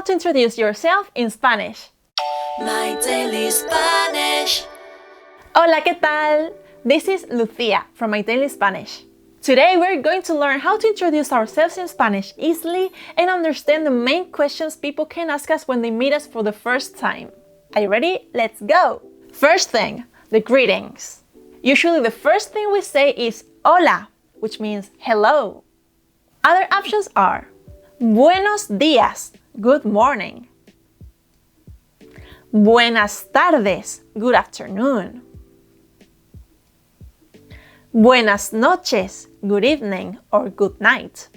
how to introduce yourself in Spanish. My Daily Spanish. Hola, ¿qué tal? This is Lucia from My Daily Spanish. Today we're going to learn how to introduce ourselves in Spanish easily and understand the main questions people can ask us when they meet us for the first time. Are you ready? Let's go! First thing, the greetings. Usually the first thing we say is hola, which means hello. Other options are buenos días, good morning. Buenas tardes, good afternoon. Buenas noches, good evening or good night.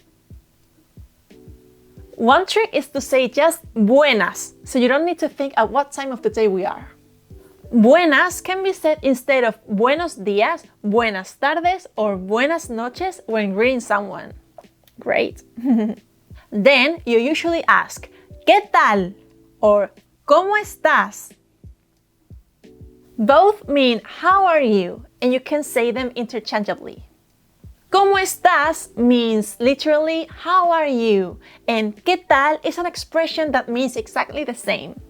One trick is to say just buenas, so you don't need to think at what time of the day we are. Buenas can be said instead of buenos días, buenas tardes, or buenas noches when greeting someone. Great. Then you usually ask, ¿qué tal? Or ¿cómo estás? Both mean how are you, and you can say them interchangeably. ¿Cómo estás means literally how are you, and ¿qué tal is an expression that means exactly the same.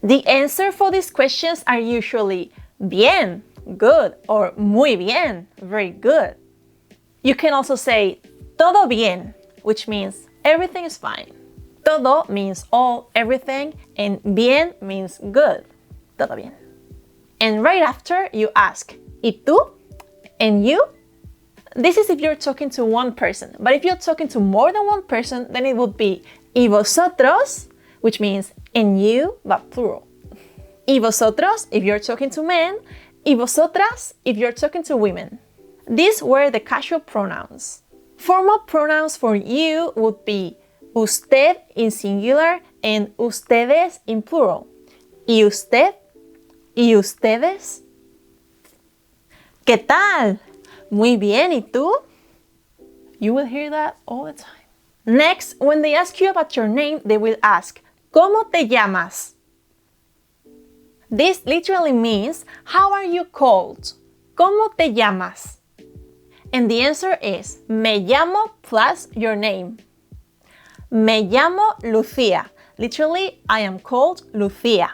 The answer for these questions are usually bien, good, or muy bien, very good. You can also say todo bien, which means everything is fine. Todo means all, everything, and bien means good. Todo bien. And right after, you ask, ¿y tú? And you? This is if you're talking to one person, but if you're talking to more than one person, then it would be ¿y vosotros? Which means and you, but plural. ¿Y vosotros? If you're talking to men, ¿y vosotras? If you're talking to women. These were the casual pronouns. Formal pronouns for you would be usted in singular and ustedes in plural. ¿Y usted? ¿Y ustedes? ¿Qué tal? Muy bien, ¿y tú? You will hear that all the time. Next, when they ask you about your name, they will ask, ¿cómo te llamas? This literally means, how are you called? ¿Cómo te llamas? And the answer is, me llamo plus your name. Me llamo Lucia. Literally, I am called Lucia.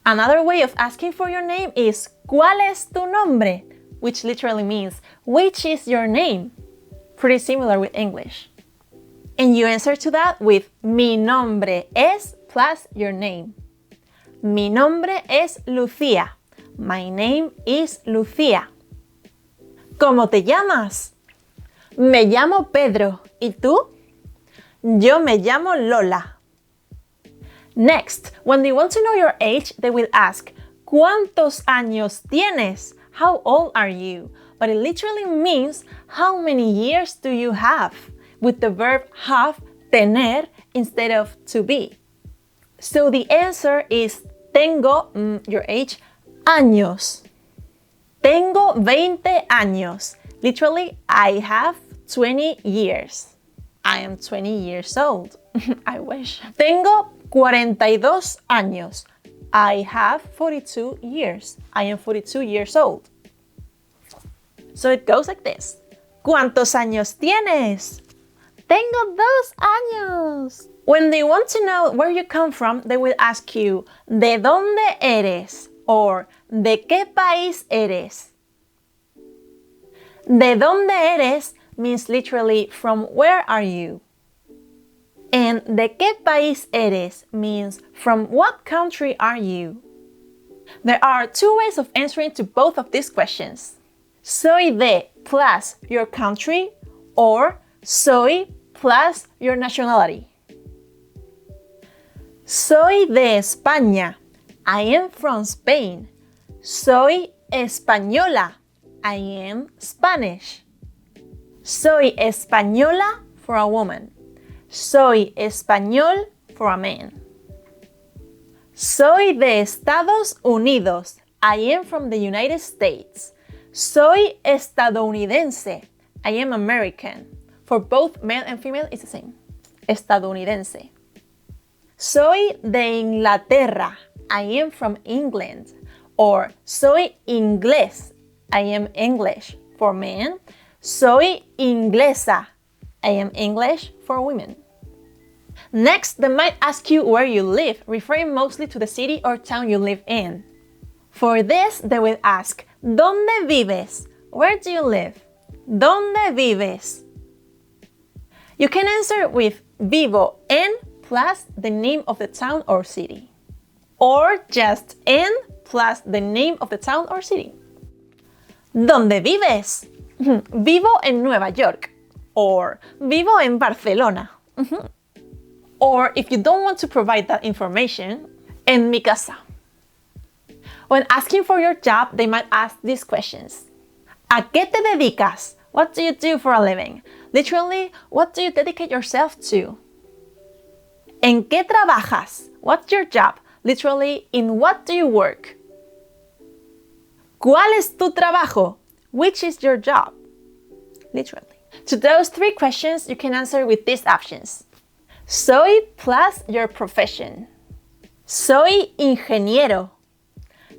Another way of asking for your name is, ¿cuál es tu nombre? Which literally means, which is your name? Pretty similar with English. And you answer to that with, mi nombre es plus your name. Mi nombre es Lucia. My name is Lucia. ¿Cómo te llamas? Me llamo Pedro. ¿Y tú? Yo me llamo Lola. Next, when they want to know your age, they will ask, ¿cuántos años tienes? How old are you? But it literally means, how many years do you have? With the verb have, tener, instead of to be. So the answer is, tengo, your age, años. Tengo 20 años. Literally, I have 20 years. I am 20 years old. I wish. Tengo 42 años. I have 42 years. I am 42 years old. So it goes like this. ¿Cuántos años tienes? Tengo 2 años. When they want to know where you come from, they will ask you, ¿de dónde eres? Or, ¿de qué país eres? ¿De dónde eres? Means literally, from where are you? And ¿de qué país eres? Means, from what country are you? There are 2 ways of answering to both of these questions. Soy de plus your country, or soy plus your nationality. Soy de España. I am from Spain. Soy española. I am Spanish. Soy española for a woman. Soy español for a man. Soy de Estados Unidos. I am from the United States. Soy estadounidense. I am American. For both male and female, it's the same. Estadounidense. Soy de Inglaterra. I am from England. Or soy inglés. I am English for men. Soy inglesa. I am English for women. Next, they might ask you where you live, referring mostly to the city or town you live in. For this, they will ask, ¿Dónde vives? Where do you live? ¿Dónde vives? You can answer with vivo en plus the name of the town or city. Or just en plus the name of the town or city. ¿Dónde vives? Vivo en Nueva York. Or vivo en Barcelona. Or if you don't want to provide that information, en mi casa. When asking for your job, they might ask these questions. ¿A qué te dedicas? What do you do for a living? Literally, what do you dedicate yourself to? ¿En qué trabajas? What's your job? Literally, in what do you work? ¿Cuál es tu trabajo? Which is your job? Literally. To those three questions, you can answer with these options. Soy plus your profession. Soy ingeniero.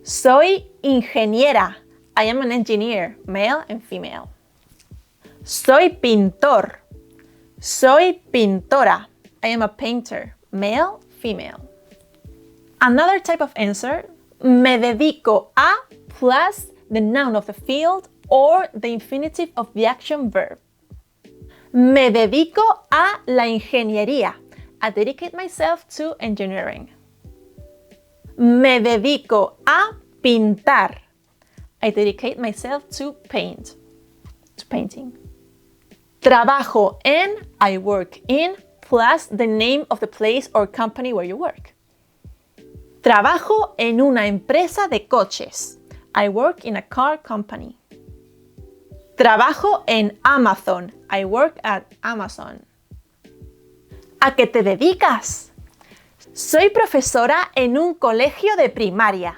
Soy ingeniera. I am an engineer, male and female. Soy pintor. Soy pintora. I am a painter, male, female. Another type of answer, me dedico a plus the noun of the field or the infinitive of the action verb. Me dedico a la ingeniería. I dedicate myself to engineering. Me dedico a pintar. I dedicate myself to painting. Trabajo en, I work in, plus the name of the place or company where you work. Trabajo en una empresa de coches. I work in a car company. Trabajo en Amazon. I work at Amazon. ¿A qué te dedicas? Soy profesora en un colegio de primaria.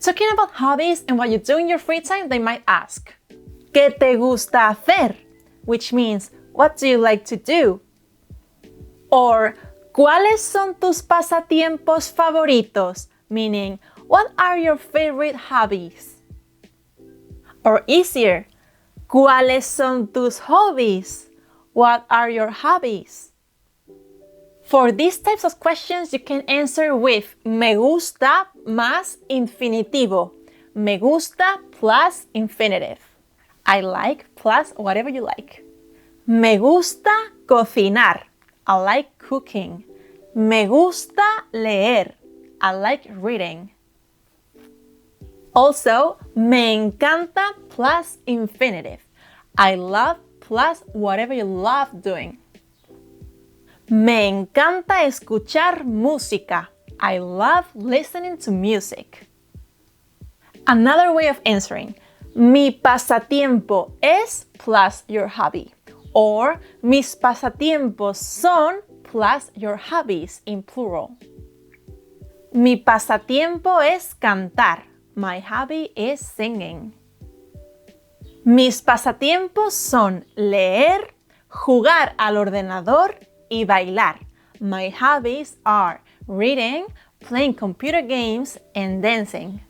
Talking about hobbies and what you do in your free time, they might ask, ¿qué te gusta hacer? Which means, what do you like to do? Or, ¿cuáles son tus pasatiempos favoritos? Meaning, what are your favorite hobbies? Or easier, ¿cuáles son tus hobbies? What are your hobbies? For these types of questions, you can answer with me gusta más infinitivo. Me gusta plus infinitive. I like plus whatever you like. Me gusta cocinar. I like cooking. Me gusta leer. I like reading. Also, me encanta plus infinitive. I love plus whatever you love doing. Me encanta escuchar música. I love listening to music. Another way of answering, mi pasatiempo es plus your hobby. Or mis pasatiempos son plus your hobbies in plural. Mi pasatiempo es cantar. My hobby is singing. Mis pasatiempos son leer, jugar al ordenador y bailar. My hobbies are reading, playing computer games, and dancing.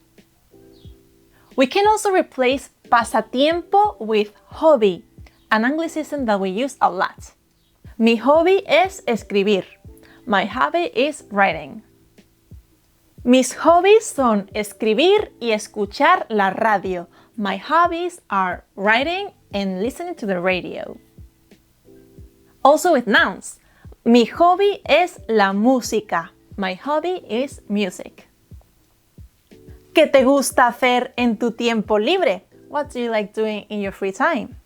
We can also replace pasatiempo with hobby, an Anglicism that we use a lot. Mi hobby es escribir. My hobby is writing. Mis hobbies son escribir y escuchar la radio. My hobbies are writing and listening to the radio. Also with nouns. Mi hobby es la música. My hobby is music. ¿Qué te gusta hacer en tu tiempo libre? What do you like doing in your free time?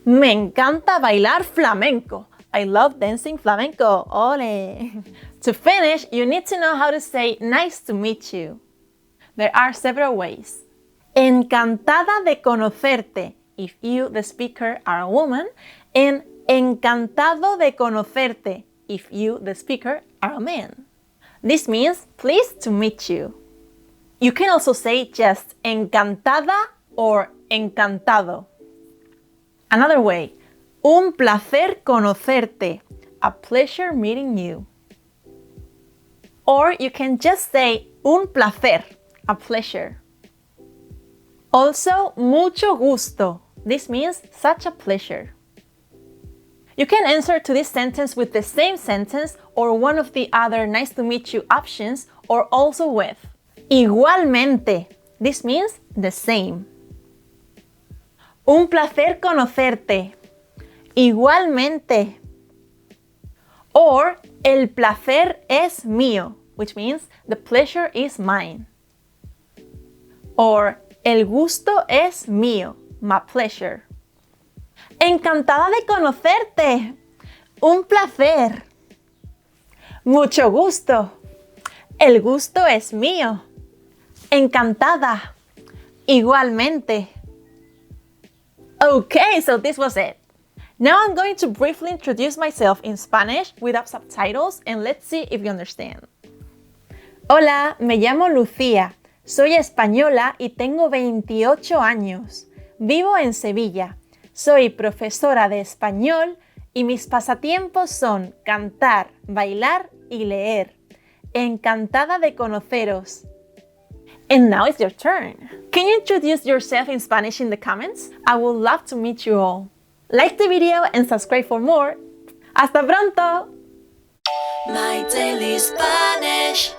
Me encanta bailar flamenco. I love dancing flamenco. Ole! To finish, you need to know how to say nice to meet you. There are several ways. Encantada de conocerte, if you, the speaker, are a woman, and encantado de conocerte, if you, the speaker, are a man. This means pleased to meet you. You can also say just encantada or encantado. Another way, un placer conocerte, a pleasure meeting you. Or you can just say un placer, a pleasure. Also, mucho gusto. This means such a pleasure. You can answer to this sentence with the same sentence or one of the other nice to meet you options, or also with igualmente. This means the same. Un placer conocerte. Igualmente. Or el placer es mío, which means the pleasure is mine. Or el gusto es mío, my pleasure. Encantada de conocerte. Un placer. Mucho gusto. El gusto es mío. Encantada. Igualmente. Okay, so this was it. Now I'm going to briefly introduce myself in Spanish without subtitles, and let's see if you understand. Hola, me llamo Lucia. Soy española y tengo 28 años. Vivo en Sevilla. Soy profesora de español y mis pasatiempos son cantar, bailar y leer. Encantada de conoceros. And now it's your turn. Can you introduce yourself in Spanish in the comments? I would love to meet you all. Like the video and subscribe for more. ¡Hasta pronto! My Daily Spanish.